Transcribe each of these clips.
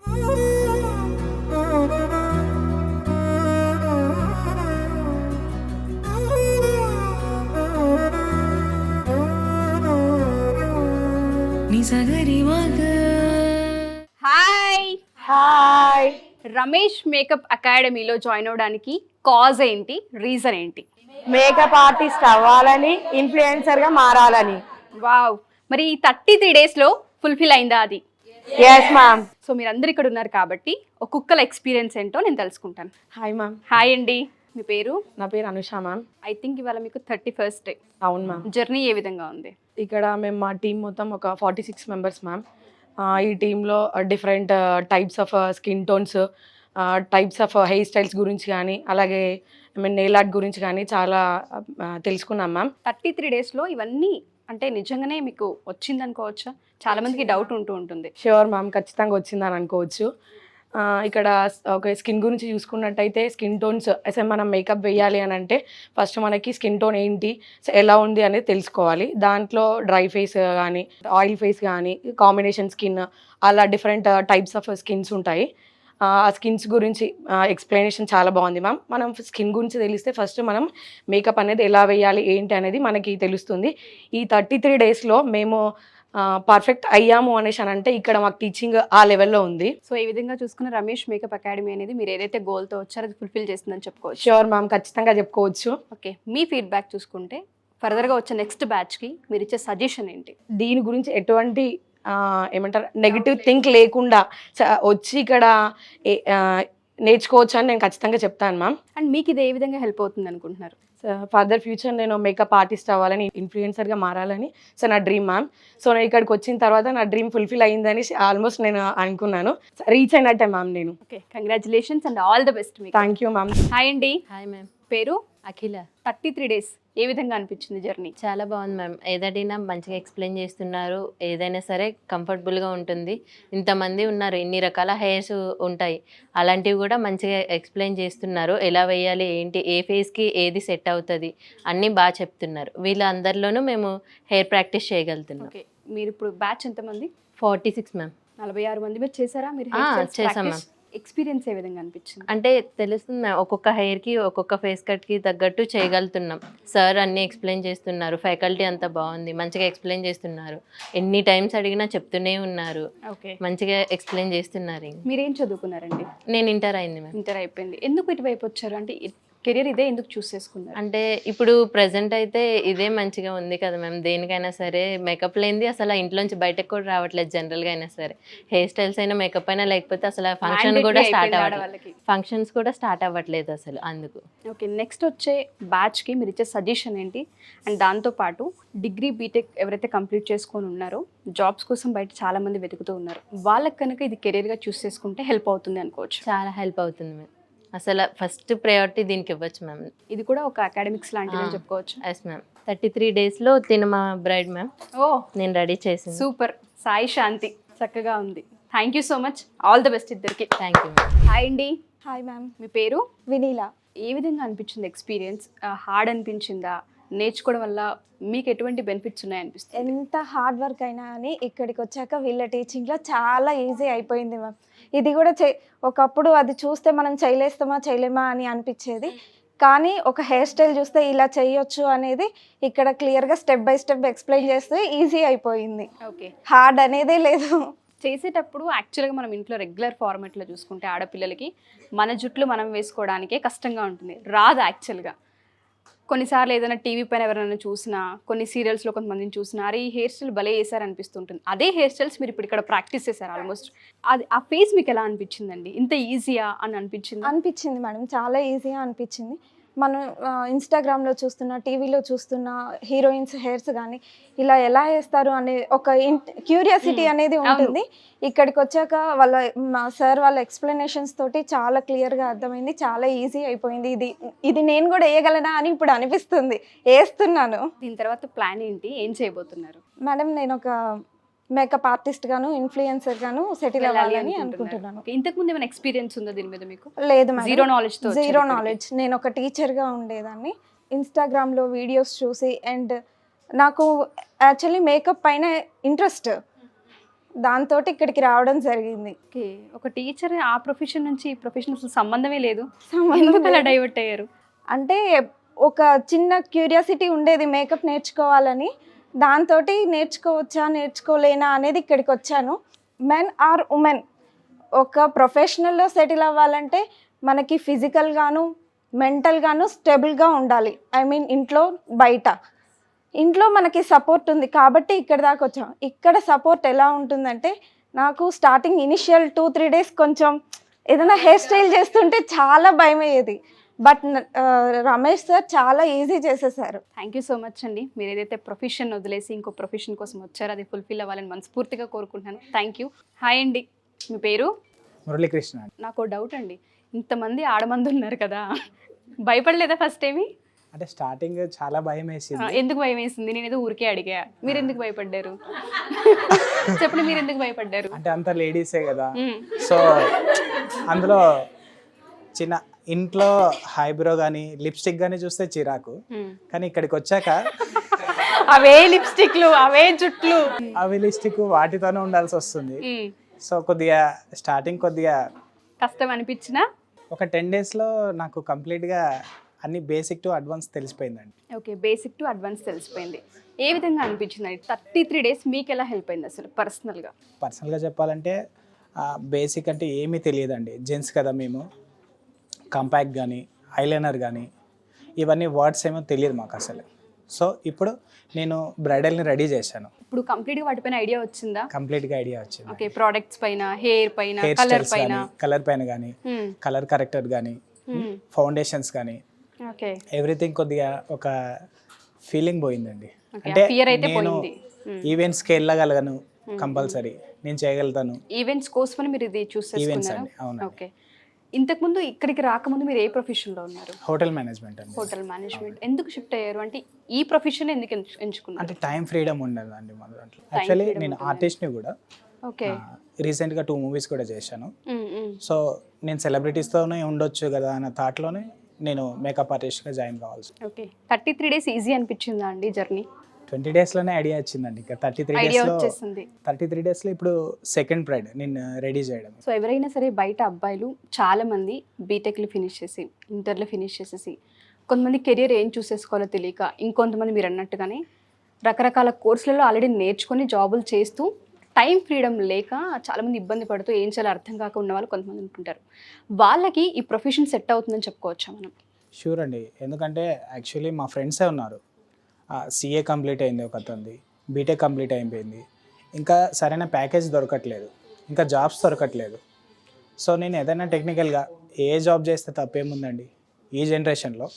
Hi hi. Ramesh makeup అకాడమీలో join అవడానికి cause ఏంటి, రీజన్ ఏంటి? మేకప్ ఆర్టిస్ట్ అవ్వాలని, ఇన్ఫ్లుయెన్సర్ గా మారాలని. వావ్, మరి ఈ 33 డేస్లో ఫుల్ఫిల్ అయిందా అది? Yes ma'am. సో మీరందరూ ఇక్కడ ఉన్నారు కాబట్టి ఒక్కొక్కల ఎక్స్పీరియన్స్ ఏంటో నేను తెలుసుకుంటాను. Hi ma'am. హాయ్ అండి, మీ పేరు? నా పేరు అనుష మ్యామ్. ఐ థింక్ ఇవాళ మీకు 31st డే. అవును మ్యామ్. జర్నీ ఏ విధంగా ఉంది? ఇక్కడ మేము మా టీం మొత్తం ఒక 46 మెంబర్స్ మ్యామ్. ఈ టీంలో different types of skin tones, types of hair styles గురించి కానీ, అలాగే నెయిల్ ఆర్ట్ గురించి కానీ చాలా తెలుసుకున్నాం మ్యామ్. 33 డేస్లో ఇవన్నీ అంటే నిజంగానే మీకు వచ్చింది అనుకోవచ్చా? చాలా మందికి డౌట్ ఉంటూ ఉంటుంది. ష్యూర్ మ్యామ్, ఖచ్చితంగా వచ్చిందని అనుకోవచ్చు. ఇక్కడ ఒక స్కిన్ గురించి చూసుకున్నట్టయితే స్కిన్ టోన్స్ అసలు మనం మేకప్ వేయాలి అని అంటే ఫస్ట్ మనకి స్కిన్ టోన్ ఏంటి, ఎలా ఉంది అనేది తెలుసుకోవాలి. దాంట్లో డ్రై ఫేస్ కానీ, ఆయిల్ ఫేస్ కానీ, కాంబినేషన్ స్కిన్, అలా డిఫరెంట్ టైప్స్ ఆఫ్ స్కిన్స్ ఉంటాయి. ఆ స్కిన్స్ గురించి ఎక్స్ప్లెనేషన్ చాలా బాగుంది మ్యామ్. మనం స్కిన్ గురించి తెలిస్తే ఫస్ట్ మనం మేకప్ అనేది ఎలా వేయాలి ఏంటి అనేది మనకి తెలుస్తుంది. ఈ 33 డేస్లో మేము పర్ఫెక్ట్ అయ్యాము అనేసి అని అంటే ఇక్కడ మాకు టీచింగ్ ఆ లెవెల్లో ఉంది. సో ఈ విధంగా చూసుకున్న రమేష్ మేకప్ అకాడమీ అనేది మీరు ఏదైతే గోల్తో వచ్చారో అది ఫుల్ఫిల్ చేస్తుందని చెప్పుకోవచ్చు. ష్యూర్ మ్యామ్, ఖచ్చితంగా చెప్పుకోవచ్చు. ఓకే, మీ ఫీడ్బ్యాక్ చూసుకుంటే ఫర్దర్గా వచ్చే నెక్స్ట్ బ్యాచ్కి మీరు ఇచ్చే సజెషన్ ఏంటి? దీని గురించి ఎటువంటి ఏమంటారు నెగిటివ్ థింక్ లేకుండా వచ్చి ఇక్కడ నేర్చుకోవచ్చు అని నేను ఖచ్చితంగా చెప్తాను మ్యామ్. అండ్ మీకు ఇది ఏ విధంగా హెల్ప్ అవుతుంది అనుకుంటున్నారు? ఫర్దర్ ఫ్యూచర్ నేను మేకప్ ఆర్టిస్ట్ అవ్వాలని, ఇన్ఫ్లుయెన్సర్గా మారాలని సో నా డ్రీమ్ మ్యామ్. సో నేను ఇక్కడికి వచ్చిన తర్వాత నా డ్రీమ్ ఫుల్ఫిల్ అయ్యిందని ఆల్మోస్ట్ నేను అనుకున్నాను. రీచ్ అయినట్టే మ్యామ్ నేను. Okay, congratulations and all the best. Thank you ma'am. Hi అండి. Hi ma'am. పేరు? అఖిల. 33 డేస్ ఏ విధంగా అనిపించింది జర్నీ? చాలా బాగుంది మ్యామ్. ఏదైనా మంచిగా ఎక్స్ప్లెయిన్ చేస్తున్నారు, ఏదైనా సరే కంఫర్టబుల్గా ఉంటుంది. ఇంతమంది ఉన్నారు, ఇన్ని రకాల హెయిర్స్ ఉంటాయి, అలాంటివి కూడా మంచిగా ఎక్స్ప్లెయిన్ చేస్తున్నారు. ఎలా వేయాలి ఏంటి, ఏ ఫేస్కి ఏది సెట్ అవుతుంది అన్నీ బాగా చెప్తున్నారు. వీళ్ళందరిలోనూ మేము హెయిర్ ప్రాక్టీస్ చేయగలుగుతున్నాం. ఓకే, మీరు ఇప్పుడు బ్యాచ్ ఎంతమంది? 46 మ్యామ్. 46 మంది మీరు చేశారా? మీరు చేసాం మ్యామ్. ఎక్స్పీరియన్స్ ఏ విధంగా అనిపించింది? అంటే తెలుస్తుంది మ్యామ్, ఒక్కొక్క హెయిర్కి ఒక్కొక్క ఫేస్ కట్కి తగ్గట్టు చేయగలుగుతున్నాం. సార్ అన్నీ ఎక్స్ప్లెయిన్ చేస్తున్నారు, ఫ్యాకల్టీ అంతా బాగుంది, మంచిగా ఎక్స్ప్లెయిన్ చేస్తున్నారు. ఎన్ని టైమ్స్ అడిగినా చెప్తూనే ఉన్నారు, ఓకే మంచిగా ఎక్స్ప్లెయిన్ చేస్తున్నారు. మీరేం చదువుకున్నారండి? నేను ఇంటర్ అయింది మ్యామ్. ఇంటర్ అయిపోయింది. ఎందుకు ఇటువైపు వచ్చారు? అంటే కెరీర్ ఇదే ఎందుకు చూస్ చేసుకున్నారు? అంటే ఇప్పుడు ప్రజెంట్ అయితే ఇదే మంచిగా ఉంది కదా మ్యామ్. దేనికైనా సరే మేకప్ లేనిది అసలు ఇంట్లోంచి బయటకు కూడా రావట్లేదు. జనరల్గా అయినా సరే హెయిర్ స్టైల్స్ అయినా మేకప్ అయినా, లేకపోతే అసలు ఫంక్షన్స్ కూడా స్టార్ట్ అవ్వట్లేదు అసలు. అందుకు ఓకే, నెక్స్ట్ వచ్చే బ్యాచ్కి మీరు ఇచ్చే సజెషన్ ఏంటి? అండ్ దాంతోపాటు డిగ్రీ బీటెక్ ఎవరైతే కంప్లీట్ చేసుకొని ఉన్నారో జాబ్స్ కోసం బయట చాలా మంది వెతుకుతూ ఉన్నారు, వాళ్ళకి కనుక ఇది కెరీర్గా చూస్ చేసుకుంటే హెల్ప్ అవుతుంది అనుకోవచ్చు. చాలా హెల్ప్ అవుతుంది మ్యామ్. అసలు ఫస్ట్ ప్రయారిటీ దీనికి ఇవ్వచ్చు మ్యామ్. ఇది కూడా ఒక అకాడమిక్స్ లాంటిది అని చెప్పుకోవచ్చు. Yes ma'am. 33 డేస్లో తిన మా బ్రైడ్ మ్యామ్. ఓ, నేను రెడీ చేసింది. సూపర్. సాయి శాంతి, చక్కగా ఉంది. Thank you so much, all the best ఇద్దరికి. Thank you ma'am. హాయ్ అండి. Hi ma'am. మీ పేరు? వినీలా. ఏ విధంగా అనిపించింది ఎక్స్పీరియన్స్? హార్డ్ అనిపించిందా? నేర్చుకోవడం వల్ల మీకు ఎటువంటి బెనిఫిట్స్ ఉన్నాయనిపిస్తుంది? ఎంత హార్డ్ వర్క్ అయినా అని ఇక్కడికి వచ్చాక వీళ్ళ టీచింగ్లో చాలా ఈజీ అయిపోయింది మ్యామ్. ఇది కూడా ఒకప్పుడు అది చూస్తే మనం చేయలేమా అని అనిపించేది, కానీ ఒక హెయిర్ స్టైల్ చూస్తే ఇలా చేయొచ్చు అనేది ఇక్కడ క్లియర్గా స్టెప్ బై స్టెప్ ఎక్స్ప్లెయిన్ చేస్తే ఈజీ అయిపోయింది. ఓకే, హార్డ్ అనేదే లేదు. చేసేటప్పుడు యాక్చువల్గా మనం ఇంట్లో రెగ్యులర్ ఫార్మాట్లో చూసుకుంటే ఆడపిల్లలకి మన జుట్లు మనం వేసుకోవడానికే కష్టంగా ఉంటుంది, రాదు యాక్చువల్గా. కొన్నిసార్లు ఏదైనా టీవీ పైన ఎవరైనా చూసినా, కొన్ని సీరియల్స్లో కొంతమందిని చూసినా, అరే ఈ హెయిర్ స్టైల్ భలే వేసారు అనిపిస్తుంటుంది. అదే హెయిర్ స్టైల్స్ మీరు ఇప్పుడు ఇక్కడ ప్రాక్టీస్ చేశారు ఆల్మోస్ట్. అది ఆ ఫేస్ మీకు ఎలా అనిపించిందండి? ఇంత ఈజీయా అని అనిపించింది మేడం, చాలా ఈజీగా అనిపించింది. మనం ఇన్స్టాగ్రామ్లో చూస్తున్న, టీవీలో చూస్తున్న హీరోయిన్స్ హెయిర్స్ కానీ ఇలా ఎలా వేస్తారు అనే ఒక క్యూరియాసిటీ అనేది ఉంటుంది. ఇక్కడికి వచ్చాక సార్ వాళ్ళ ఎక్స్ప్లెనేషన్స్ తోటి చాలా క్లియర్గా అర్థమైంది, చాలా ఈజీ అయిపోయింది. ఇది నేను కూడా వేయగలనా అని ఇప్పుడు అనిపిస్తుంది, వేస్తున్నాను. దీని తర్వాత ప్లాన్ ఏంటి, ఏం చేయబోతున్నారు? మేడం నేను ఒక మేకప్ ఆర్టిస్ట్ గాను, ఇన్ఫ్లుయెన్సర్ గాను సెటిల్ అవ్వాలని అనుకుంటున్నాను. ఇంతకు ముందు ఏమైనా ఎక్స్పీరియన్స్ ఉందా దీని మీద మీకు? లేదు మేడం, జీరో నాలెడ్జ్. నేను ఒక టీచర్గా ఉండేదాన్ని. ఇన్స్టాగ్రామ్లో వీడియోస్ చూసి, అండ్ నాకు యాక్చువల్లీ మేకప్ పైన ఇంట్రెస్ట్ దాంతో ఇక్కడికి రావడం జరిగింది. ఓకే, ఒక టీచర్ ఆ ప్రొఫెషన్ నుంచి ఈ ప్రొఫెషన్ అసలు సంబంధమే లేదు, సంబంధం ఎందుకు అలా లేదు. డైవర్ట్ అయ్యారు? అంటే ఒక చిన్న క్యూరియాసిటీ ఉండేది మేకప్ నేర్చుకోవాలని, దాంతో నేర్చుకోవచ్చా నేర్చుకోలేనా అనేది ఇక్కడికి వచ్చాను. మెన్ ఆర్ ఉమెన్ ఒక ప్రొఫెషనల్లో సెటిల్ అవ్వాలంటే మనకి ఫిజికల్గాను మెంటల్గాను స్టేబుల్గా ఉండాలి. ఐ మీన్ ఇంట్లో బయట. ఇంట్లో మనకి సపోర్ట్ ఉంది కాబట్టి ఇక్కడ దాకా వచ్చాం. ఇక్కడ సపోర్ట్ ఎలా ఉంటుందంటే నాకు స్టార్టింగ్ ఇనిషియల్ 2-3 డేస్ కొంచెం ఏదైనా హెయిర్ స్టైల్ చేస్తుంటే చాలా భయం అయ్యేది. బట్ రమేష్ సార్ చాలా ఈజీ చేసేసారు. థ్యాంక్ యూ సో మచ్ అండి. మీరు ఏదైతే ప్రొఫెషన్ వదిలేసి ఇంకో ప్రొఫెషన్ కోసం వచ్చారో అది ఫుల్ఫిల్ అవ్వాలని మనస్ఫూర్తిగా కోరుకుంటున్నాను. Thank you. హాయ్ అండి, మీ పేరు? మురళీకృష్ణ అండి. నాకు డౌట్ అండి, ఇంతమంది ఆడమంది ఉన్నారు కదా, భయపడలేదా ఫస్ట్ ఏమి? అంటే స్టార్టింగ్ చాలా భయం వేసింది. ఎందుకు భయం వేసింది? నేను ఏదో ఊరికే అడిగా, మీరు ఎందుకు భయపడ్డారు? చెప్పండి, మీరు ఎందుకు భయపడ్డారు? అంటే అంత లేడీసే కదా, మ్మ్. సో అందులో చిన్న ఇంట్లో హైబ్రో కానీ లిప్స్టిక్ కానీ చూస్తే చిరాకు, కానీ ఇక్కడికి వచ్చాక అవే లిప్స్టిక్లు, అవే జుట్లు. అవి లిప్స్టిక్ వాటితోనే ఉండాల్సి వస్తుంది. సో కొద్దిగా స్టార్టింగ్ కొద్దిగా కష్టం అనిపించినా ఒక 10 డేస్లో నాకు కంప్లీట్గా అన్ని బేసిక్ టు అడ్వాన్స్ తెలిసిపోయిందండి. ఓకే, బేసిక్ టు అడ్వాన్స్ తెలిసిపోయింది. ఏ విధంగా అనిపించింది? 33 డేస్ మీకు ఎలా హెల్ప్ అయింది అసలు పర్సనల్గా? పర్సనల్గా చెప్పాలంటే బేసిక్ అంటే ఏమీ తెలియదండి. జెంట్స్ కదా మేము. కాంపాక్ట్ కానీ ఐలైనర్ కానీ ఇవన్నీ వర్డ్స్ ఏమో తెలియదు మాకు అసలు. సో ఇప్పుడు నేను బ్రైడల్ని రెడీ చేశాను. ఇప్పుడు కంప్లీట్గా వాటిపైన ఐడియా వచ్చిందా? కంప్లీట్గా ఐడియా వచ్చింది. ఓకే, ప్రోడక్ట్స్ పైన, హెయిర్ పైన, హెయిర్ కలర్ స్టైల్స్ పైన. కానీ కలర్ పైన కానీ కలర్ కరెక్టర్ కానీ ఫౌండేషన్స్ కానీ ఓకే, ఎవ్రీథింగ్ కొద్దిగా ఒక ఫీలింగ్ పోయిందండి. Okay, అంటే ఆ fear అయితే నేను పోయింది. ఈవెంట్స్కి వెళ్ళగలను, కంపల్సరీ నేను చేయగలుగుతాను. ఈవెంట్స్ కోసమని మీరు ఇది చూస్ ఈవెంట్స్ చేసుకున్నారా? అండి, అవును. ఓకే, ఇంతకుముందు ఇక్కడికి రాకముందు మీరు ఏ ప్రొఫెషన్లో ఉన్నారు? హోటల్ మేనేజ్మెంట్ అండి. Hotel management. ఎందుకు షిఫ్ట్ అయ్యారు? అంటే ఈ ప్రొఫెషన్ ఎందుకు ఎంచుకున్నారు? అంటే టైం ఫ్రీడమ్ ఉండదు అండి మన దాంట్లో. యాక్చువల్లీ freedom నేను ఉంటుంది. ఆర్టిస్ట్ని కూడా. ఓకే, రీసెంట్గా 2 మూవీస్ కూడా చేశాను. సో నేను సెలబ్రిటీస్తోనే ఉండొచ్చు కదా అన్న థాట్లోనే నేను మేకప్ ఆర్టిస్ట్గా జాయిన్ కావాల్సి. ఓకే, 33 డేస్ ఈజీ అనిపించిందా అండి జర్నీ? 20 డేస్లోనే ఐడియా వచ్చిందండి. ఇంకా 33 ఐడియా డేస్లో వచ్చేసింది. 33 డేస్లో ఇప్పుడు సెకండ్ ప్రైడ్ నేను రెడీ చేయడం. సో ఎవరైనా సరే బయట అబ్బాయిలు చాలామంది బీటెక్లు ఫినిష్ చేసి, ఇంటర్లు ఫినిష్ చేసేసి, కొంతమంది కెరియర్ ఏం చూస్ చేసుకోవాలో తెలియక, ఇంకొంతమంది మీరు అన్నట్టుగానే రకరకాల కోర్సులలో ఆల్రెడీ నేర్చుకొని జాబులు చేస్తూ టైం ఫ్రీడమ్ లేక చాలామంది ఇబ్బంది పడుతూ ఏం చేయాలో అర్థం కాక ఉన్న వాళ్ళు కొంతమంది ఉంటుంటారు. వాళ్ళకి ఈ ప్రొఫెషన్ సెట్ అవుతుందని చెప్పుకోవచ్చా మనం? షూర్ అండి. ఎందుకంటే యాక్చువల్లీ మా ఫ్రెండ్సే ఉన్నారు. సిఏ కంప్లీట్ అయింది ఒక అతనిది, బీటెక్ కంప్లీట్ అయిపోయింది, ఇంకా సరైన ప్యాకేజ్ దొరకట్లేదు, ఇంకా జాబ్స్ దొరకట్లేదు. సో నేను ఏదైనా టెక్నికల్గా ఏ జాబ్ చేస్తే తప్పేముందండి? ఈ జనరేషన్లో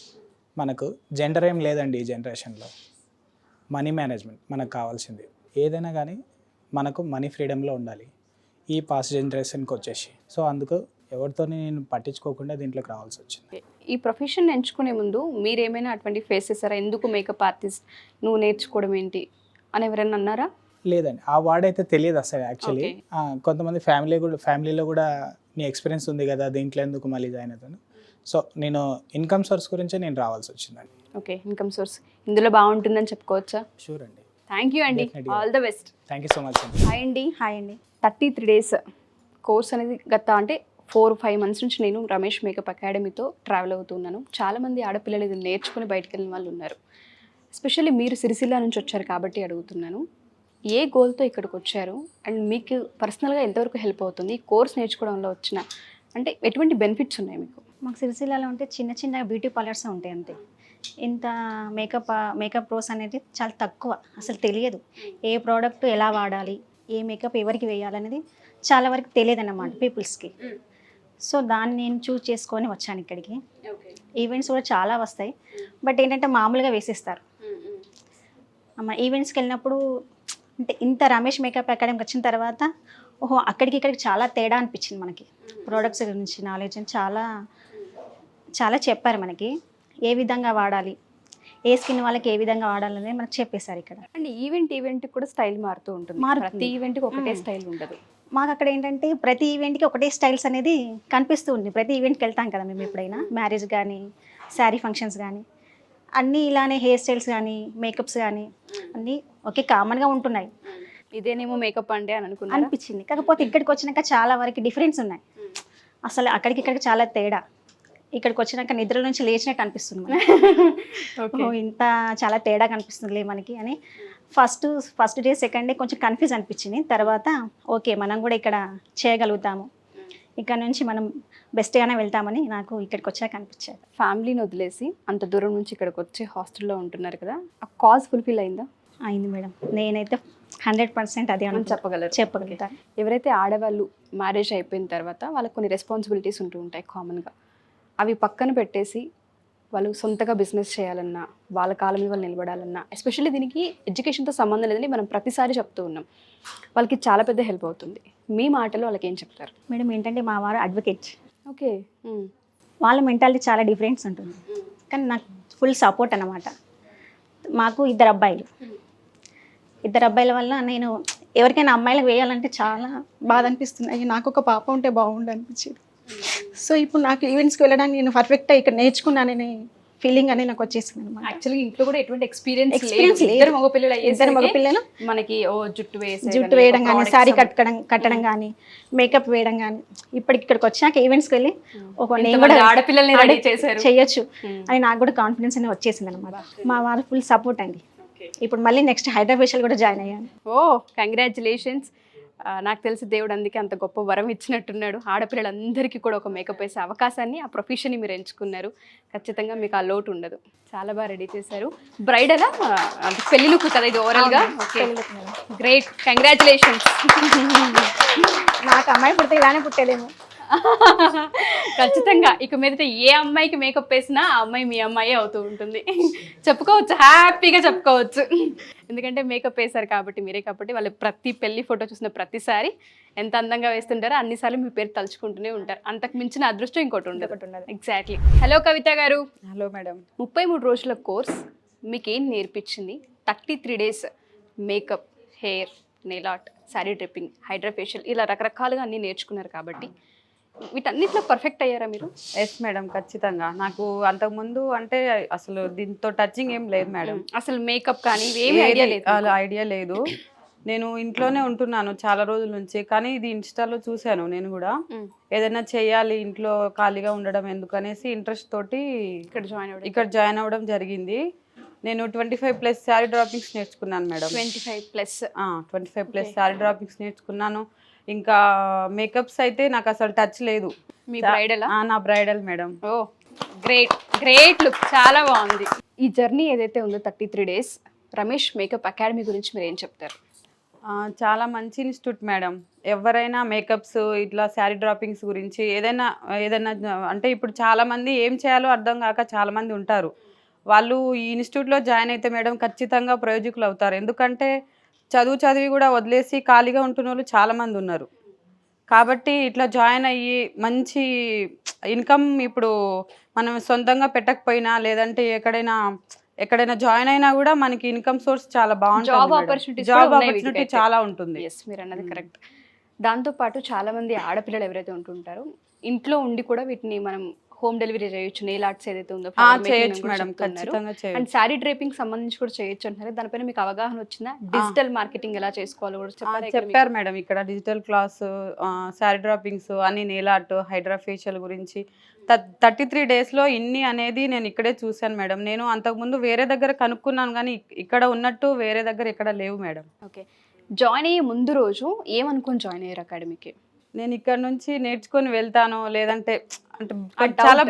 మనకు జెండర్ ఏం లేదండి. ఈ జనరేషన్లో మనీ మేనేజ్మెంట్ మనకు కావాల్సింది. ఏదైనా కానీ మనకు మనీ ఫ్రీడమ్లో ఉండాలి ఈ పాస్ట్ జనరేషన్కి వచ్చేసి. సో అందుకు ఎవరితో నేను పట్టించుకోకుండా దీంట్లోకి రావాల్సి వచ్చింది. ఈ ప్రొఫెషన్ ఎంచుకునే ముందు మీరు ఏమైనా అటువంటి ఫేస్ చేస్తారా? ఎందుకు మేకప్ ఆర్టిస్ట్ నువ్వు నేర్చుకోవడం ఏంటి అని ఎవరైనా అన్నారా? లేదండి, ఆ వర్డ్ అయితే తెలియదు అసలు యాక్చువల్లీ. కొంతమంది ఫ్యామిలీలో కూడా నీ ఎక్స్పీరియన్స్ ఉంది కదా, దీంట్లో ఎందుకు మళ్ళీ జాయిన్ అవుతాను. సో నేను ఇన్కమ్ సోర్స్ గురించే నేను రావాల్సి వచ్చిందండి. ఓకే, ఇన్కమ్ సోర్స్ ఇందులో బాగుంటుందని చెప్పుకోవచ్చా? షూర్ అండి. థ్యాంక్ యూ అండి, Definitely. All the best. Thank you so much అండి. హాయ్ అండి. హాయ్ అండి. 33 డేస్ కోర్స్ అనేది గత అంటే 4-5 మంత్స్ నుంచి నేను రమేష్ మేకప్ అకాడమీతో ట్రావెల్ అవుతున్నాను. చాలామంది ఆడపిల్లలు ఇది నేర్చుకుని బయటకు వెళ్ళిన వాళ్ళు ఉన్నారు. ఎస్పెషల్లీ మీరు సిరిసిల్ల నుంచి వచ్చారు కాబట్టి అడుగుతున్నాను, ఏ గోల్తో ఇక్కడికి వచ్చారు అండ్ మీకు పర్సనల్గా ఎంతవరకు హెల్ప్ అవుతుంది ఈ కోర్స్ నేర్చుకోవడంలో వచ్చిన అంటే ఎటువంటి బెనిఫిట్స్ ఉన్నాయి మీకు? మాకు సిరిసిల్లలో ఉంటే చిన్న చిన్న బ్యూటీ పార్లర్స్ ఉంటాయి అంతే. ఇంత మేకప్ ప్రోస్ అనేది చాలా తక్కువ, అసలు తెలియదు. ఏ ప్రోడక్ట్ ఎలా వాడాలి, ఏ మేకప్ ఎవరికి వేయాలనేది చాలా వరకు తెలియదు అన్నమాట పీపుల్స్కి. సో దాన్ని నేను చూస్ చేసుకొని వచ్చాను ఇక్కడికి. ఈవెంట్స్ కూడా చాలా వస్తాయి, బట్ ఏంటంటే మామూలుగా వేసేస్తారు. ఈవెంట్స్కి వెళ్ళినప్పుడు అంటే ఇంత రమేష్ మేకప్ అకాడమీకి వచ్చిన తర్వాత ఓహో అక్కడికి ఇక్కడికి చాలా తేడా అనిపించింది మనకి. ప్రోడక్ట్స్ గురించి నాలెడ్జ్ చాలా చాలా చెప్పారు మనకి. ఏ విధంగా వాడాలి, ఏ స్కిన్ వాళ్ళకి ఏ విధంగా వాడాలనేది మనకు చెప్పేశారు ఇక్కడ. అండ్ ఈవెంట్ కూడా స్టైల్ మారుతూ ఉంటుంది. ప్రతి ఈవెంట్కి ఒకటే స్టైల్ ఉండదు. మాకు అక్కడ ఏంటంటే ప్రతి ఈవెంట్కి ఒకటే స్టైల్స్ అనేది కనిపిస్తూ ఉంది. ప్రతి ఈవెంట్కి వెళ్తాం కదా మేము ఎప్పుడైనా, మ్యారేజ్ కానీ శారీ ఫంక్షన్స్ కానీ అన్నీ ఇలానే హెయిర్ స్టైల్స్ కానీ మేకప్స్ కానీ అన్నీ ఒకే కామన్గా ఉంటున్నాయి. ఇదేనేమో మేకప్ అంటే అని అనుకున్నాను. అనిపించింది. కాకపోతే ఇక్కడికి వచ్చినాక చాలా వరకు డిఫరెన్స్ ఉన్నాయి. అసలు అక్కడికి ఇక్కడికి చాలా తేడా. ఇక్కడికి వచ్చినాక నిద్ర నుంచి లేచినట్టు అనిపిస్తుంది మనకి. ఓ ఇంత చాలా తేడా కనిపిస్తుందిలే మనకి అని ఫస్ట్ డే సెకండ్ డే కొంచెం కన్ఫ్యూజ్ అనిపించింది. తర్వాత ఓకే మనం కూడా ఇక్కడ చేయగలుగుతాము, ఇక్కడ నుంచి మనం బెస్ట్గానే వెళ్తామని నాకు ఇక్కడికి వచ్చాక అనిపించేది. ఫ్యామిలీని వదిలేసి అంత దూరం నుంచి ఇక్కడికి వచ్చి హాస్టల్లో ఉంటున్నారు కదా, ఆ కాజ్ ఫుల్ఫిల్ అయిందా? అయింది మేడం. నేనైతే 100% అది అని చెప్పగలుగుతాను. ఎవరైతే ఆడవాళ్ళు మ్యారేజ్ అయిపోయిన తర్వాత వాళ్ళకి కొన్ని రెస్పాన్సిబిలిటీస్ ఉంటూ ఉంటాయి కామన్గా, అవి పక్కన పెట్టేసి వాళ్ళు సొంతగా బిజినెస్ చేయాలన్నా, వాళ్ళ కాలం మీద వాళ్ళు నిలబడాలన్నా, ఎస్పెషల్లీ దీనికి ఎడ్యుకేషన్తో సంబంధం లేదని మనం ప్రతిసారి చెప్తూ ఉన్నాం, వాళ్ళకి చాలా పెద్ద హెల్ప్ అవుతుంది. మీ మాటలో వాళ్ళకి ఏం చెప్తారు? మేడం ఏంటంటే మా వారు అడ్వకేట్. ఓకే. వాళ్ళ మెంటాలిటీ చాలా డిఫరెన్స్ ఉంటుంది, కానీ నాకు ఫుల్ సపోర్ట్ అన్నమాట. మాకు ఇద్దరు అబ్బాయిల వల్ల నేను ఎవరికైనా అమ్మాయిలకు వేయాలంటే చాలా బాధ అనిపిస్తుంది. అయ్యి నాకు ఒక పాప ఉంటే బాగుండు అనిపించేది. సో ఇప్పుడు నాకు ఈవెంట్స్కి వెళ్ళడానికి నేను పర్ఫెక్ట్గా ఇక్కడ నేర్చుకున్నాననే ఫీలింగ్ అనేది నాకు వచ్చేసింది అనమాట. యాక్చువల్గా ఇంట్లో కూడా ఎటువంటి ఎక్స్పీరియన్స్ లేదు. ఇద్దరు మగపిల్లలు మనకి జుట్టు వేయడం కానీ, శారీ కట్టడం కానీ, మేకప్ వేయడం కానీ, ఇక్కడికి వచ్చాక ఈవెంట్స్కి వెళ్ళి నేను కూడా ఆడపిల్లల్ని రెడీ చేశారు చేయొచ్చు అని నాకు కూడా కాన్ఫిడెన్స్ అనేది వచ్చేసింది అనమాట. మా వారు ఫుల్ సపోర్ట్ అండి. ఇప్పుడు మళ్ళీ నెక్స్ట్ హైదరాబాద్ కూడా జాయిన్ అయ్యాను. ఓ కంగ్రాచులేషన్స్. నాకు తెలిసి దేవుడు అందుకే అంత గొప్ప వరం ఇచ్చినట్టున్నాడు. ఆడపిల్లలందరికీ కూడా ఒక మేకప్ వేసే అవకాశాన్ని, ఆ ప్రొఫెషన్ని మీరు ఎంచుకున్నారు. ఖచ్చితంగా మీకు ఆ లోటు ఉండదు. చాలా బాగా రెడీ చేశారు. బ్రైడలా అంటే పెళ్లి లుక్ కదా ఇది ఓవరాల్గా? Great, congratulations. నాకు అమ్మాయి పుడితే ఇలానే పుట్టేదేమో. ఖచ్చితంగా ఇక మీదట ఏ అమ్మాయికి మేకప్ వేసినా ఆ అమ్మాయి మీ అమ్మాయి అవుతూ ఉంటుంది. చెప్పుకోవచ్చు, హ్యాపీగా చెప్పుకోవచ్చు. ఎందుకంటే మేకప్ వేశారు కాబట్టి, మీరే కాబట్టి వాళ్ళు ప్రతి పెళ్లి ఫోటో చూసిన ప్రతిసారి ఎంత అందంగా వేస్తుంటారో అన్నిసార్లు మీ పేరు తలుచుకుంటూనే ఉంటారు. అంతకు మించిన అదృష్టం ఇంకోటి ఉండదు. ఎగ్జాక్ట్లీ. హలో కవిత గారు. Hello madam. 33 రోజుల కోర్స్ మీకేం నేర్పించింది? 33 days makeup, hair, nail art, sari dripping, hydra facial, ఇలా రకరకాలుగా అన్నీ నేర్చుకున్నారు కాబట్టి వీటన్నిటిలో పర్ఫెక్ట్ అయ్యారా మీరు? ఎస్ మేడం, ఖచ్చితంగా. నాకు అంతకుముందు అంటే అసలు దీంతో టచింగ్ ఏం లేదు మేడం. అసలు మేకప్ కానీ ఏమీ ఐడియా లేదు? అలా ఐడియా లేదు. నేను ఇంట్లోనే ఉంటున్నాను చాలా రోజుల నుంచి, కానీ ఇది ఇన్స్టాలో చూశాను. నేను కూడా ఏదైనా చేయాలి, ఇంట్లో ఖాళీగా ఉండడం ఎందుకనేసి ఇంట్రెస్ట్ తోటి ఇక్కడ జాయిన్ అవ్వడం జరిగింది. నేను 25+ శారీ డ్రాపింగ్స్ నేర్చుకున్నాను మేడం. 25+ శారీ డ్రాపింగ్స్ నేర్చుకున్నాను. ఇంకా మేకప్స్ అయితే నాకు అసలు టచ్ లేదు. మీ బ్రైడలా? నా బ్రైడల్ మేడం. ఓ గ్రేట్ లుక్, చాలా బాగుంది. ఈ జర్నీ ఏదైతే ఉందో 33 డేస్, రమేష్ మేకప్ అకాడమీ గురించి మీరు ఏం చెప్తారు? చాలా మంచి ఇన్స్టిట్యూట్ మేడం. ఎవరైనా మేకప్స్ ఇట్లా శారీ డ్రాపింగ్స్ గురించి ఏదైనా అంటే ఇప్పుడు చాలామంది ఏం చేయాలో అర్థం కాక చాలామంది ఉంటారు. వాళ్ళు ఈ ఇన్స్టిట్యూట్లో జాయిన్ అయితే మేడం ఖచ్చితంగా ప్రయోజకులు అవుతారు. ఎందుకంటే చదివి కూడా వదిలేసి ఖాళీగా ఉంటున్న వాళ్ళు చాలామంది ఉన్నారు. కాబట్టి ఇట్లా జాయిన్ అయ్యి మంచి ఇన్కమ్, ఇప్పుడు మనం సొంతంగా పెట్టకపోయినా లేదంటే ఎక్కడైనా జాయిన్ అయినా కూడా మనకి ఇన్కమ్ సోర్స్ చాలా బాగుంటుంది. జాబ్ ఆపర్చునిటీ చాలా ఉంటుంది. ఎస్, మీరు అన్నది కరెక్ట్. దాంతోపాటు చాలామంది ఆడపిల్లలు ఎవరైతే ఉంటుంటారో ఇంట్లో ఉండి కూడా వీటిని మనం హోమ్ డెలివరీ చేయొచ్చు. నెయిల్ ఆర్ట్స్ ఏదైతే ఉందో చేయొచ్చు మేడం, ఖచ్చితంగా చేయొచ్చు. అండ్ శారీ డ్రైపింగ్ సంబంధించి కూడా చేయొచ్చు అంటారు. దానిపైన మీకు అవగాహన వచ్చిందా? డిజిటల్ మార్కెటింగ్ ఎలా చేసుకోవాలో కూడా చెప్పారు మేడం. ఇక్కడ డిజిటల్ క్లాస్, శారీ డ్రాపింగ్స్ అని, నెయిల్ ఆర్ట్, హైడ్రా ఫేషియల్ గురించి 33 డేస్లో ఇన్ని అనేది నేను ఇక్కడే చూశాను మేడం. నేను అంతకుముందు వేరే దగ్గర కనుక్కున్నాను, కానీ ఇక్కడ ఉన్నట్టు వేరే దగ్గర ఎక్కడ లేవు మేడం. ఓకే, జాయిన్ అయ్యే ముందు రోజు ఏమనుకుని జాయిన్ అయ్యారు అకాడమీకి? నేను ఇక్కడ నుంచి నేర్చుకొని వెళ్తాను లేదంటే అంటే చాలా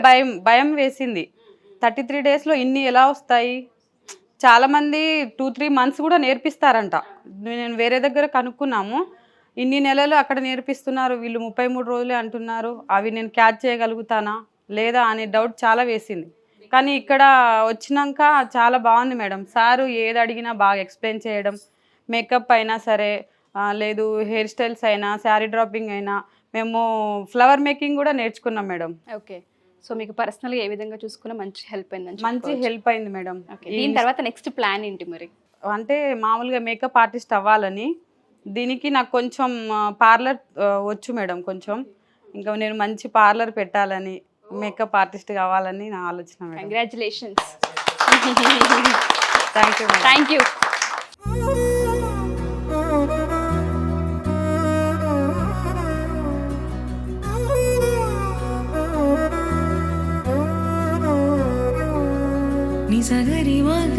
భయం వేసింది. 33 డేస్లో ఇన్ని ఎలా వస్తాయి? చాలామంది 2-3 మంత్స్ కూడా నేర్పిస్తారంట. నేను వేరే దగ్గర కనుక్కున్నాము, ఇన్ని నెలలు అక్కడ నేర్పిస్తున్నారు, వీళ్ళు 33 రోజులే అంటున్నారు. అవి నేను క్యాచ్ చేయగలుగుతానా లేదా అనే డౌట్ చాలా వేసింది. కానీ ఇక్కడ వచ్చినాక చాలా బాగుంది మేడం. సారు ఏది అడిగినా బాగా ఎక్స్ప్లెయిన్ చేయడం, మేకప్ అయినా సరే, లేదు హెయిర్ స్టైల్స్ అయినా, శారీ డ్రాపింగ్ అయినా, మేము ఫ్లవర్ మేకింగ్ కూడా నేర్చుకున్నాం మేడం. ఓకే, సో మీకు పర్సనల్గా ఏ విధంగా చూసుకున్నా మంచి హెల్ప్ అయింది? మంచి హెల్ప్ అయింది మేడం. దీని తర్వాత నెక్స్ట్ ప్లాన్ ఏంటి మరి? అంటే మామూలుగా మేకప్ ఆర్టిస్ట్ అవ్వాలని, దీనికి నాకు కొంచెం పార్లర్ వచ్చు మేడం కొంచెం. ఇంకా నేను మంచి పార్లర్ పెట్టాలని, మేకప్ ఆర్టిస్ట్ కావాలని నా ఆలోచన మేడం. కంగ్రాచులేషన్స్. Thank you. నిజగరి మగ